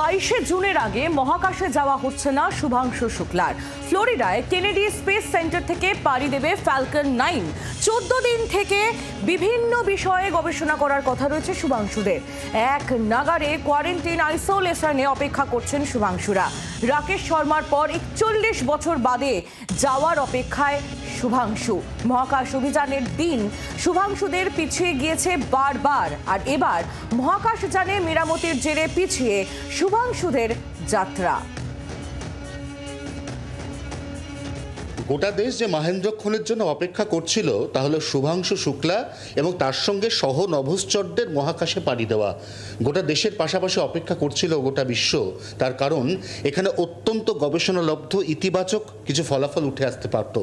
22শে জুনের আগে মহাকাশে যাওয়া হচ্ছে না শুভাংশু শুক্লার। ফ্লোরিডায় কেনেডি স্পেস সেন্টার থেকে পাড়ি দেবে ফ্যালকন 9। 14 দিন থেকে বিভিন্ন বিষয়ে গবেষণা করার কথা রয়েছে শুভাংশুদের। এক নাগারে কোয়ারেন্টাইন আইসোলেশনে অপেক্ষা করছেন শুভাংশুরা। রাকেশ শর্মার পর 41 বছর বাদে যাওয়ার অপেক্ষায় শুভাংশু। মহাকাশ অভিযানের দিন শুভাংশুদের পিছিয়ে গিয়েছে বারবার, আর এবার মহাকাশযানে মেরামতের জেরে পিছিয়ে শুভাংশুদের যাত্রা। গোটা দেশ যে মহেন্দ্রক্ষণের জন্য অপেক্ষা করছিল তা হলো শুভাংশু শুক্লা এবং তার সঙ্গে সহ নভশ্চরদের মহাকাশে পাড়ি দেওয়া। গোটা দেশের পাশাপাশি অপেক্ষা করছিল গোটা বিশ্ব, তার কারণ এখানে অত্যন্ত গবেষণালব্ধ ইতিবাচক কিছু ফলাফল উঠে আসতে পারত।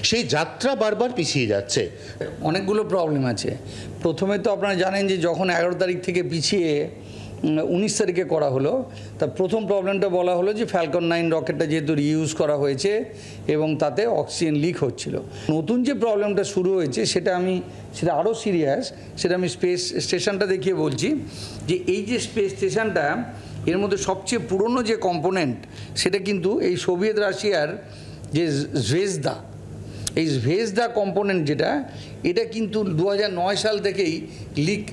সেই যাত্রা বারবার পিছিয়ে যাচ্ছে। অনেকগুলো প্রবলেম আছে। প্রথমে তো আপনারা জানেন যে যখন 11 তারিখ থেকে পিছিয়ে 19 তারিখে করা হলো, তার প্রথম প্রবলেমটা বলা হলো যে ফ্যালকন 9 রকেটটা যেহেতু রিইউজ করা হয়েছে এবং তাতে অক্সিজেন লিক হচ্ছিল। নতুন যে প্রবলেমটা শুরু হয়েছে সেটা আরও সিরিয়াস। সেটা আমি স্পেস স্টেশনটা দেখিয়ে বলছি যে এই যে স্পেস স্টেশনটা, এর মধ্যে সবচেয়ে পুরনো যে কম্পোনেন্ট সেটা কিন্তু এই সোভিয়েত রাশিয়ার যে জভেজদা, এই জভেজদা কম্পোনেন্ট যেটা, এটা কিন্তু 2009 সাল থেকেই লিক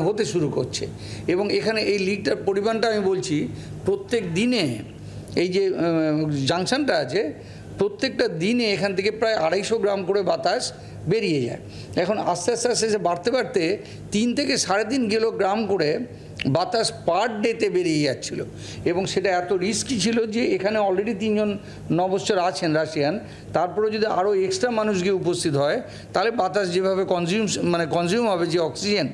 হতে শুরু করছে। এবং এখানে এই লিকটার পরিমাণটা আমি বলছি, প্রত্যেক দিনে এই যে জাংশনটা আছে, প্রত্যেকটা দিনে এখান থেকে প্রায় 250 গ্রাম করে বাতাস বেরিয়ে যায়। এখন আস্তে আস্তে আস্তে বাড়তে বাড়তে 3 থেকে 3.5 কিলোগ্রাম করে বাতাস পার ডেতে বেরিয়ে যাচ্ছিল। এবং সেটা এত রিস্কি ছিল যে এখানে অলরেডি 3 জন নভশ্চর আছেন রাশিয়ান, তারপরে যদি আরও এক্সট্রা মানুষ গিয়ে উপস্থিত হয় তাহলে বাতাস যেভাবে কনজিউম হবে, যে অক্সিজেন।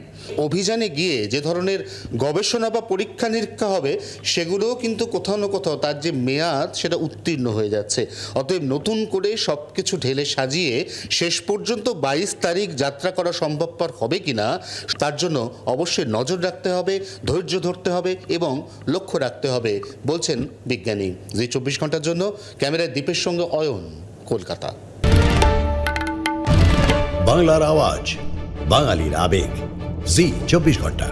অভিযানে গিয়ে যে ধরনের গবেষণা বা পরীক্ষা নিরীক্ষা হবে সেগুলোও কিন্তু কোথাও না কোথাও তার যে মেয়াদ সেটা উত্তীর্ণ হয়ে যাচ্ছে। অতএব নতুন করে সব কিছু ঢেলে সাজিয়ে শেষ পর্যন্ত 22 তারিখ যাত্রা করা সম্ভবপর হবে কিনা তার জন্য অবশ্যই নজর রাখতে হবে, ধৈর্য ধরতে হবে এবং লক্ষ্য রাখতে হবে বলছেন বিজ্ঞানী। জি 24 ঘন্টার জন্য ক্যামেরায় দীপের সঙ্গে অয়ন, কলকাতা। বাংলার আওয়াজ, বাঙালির আবেগ, জি 24 ঘন্টা।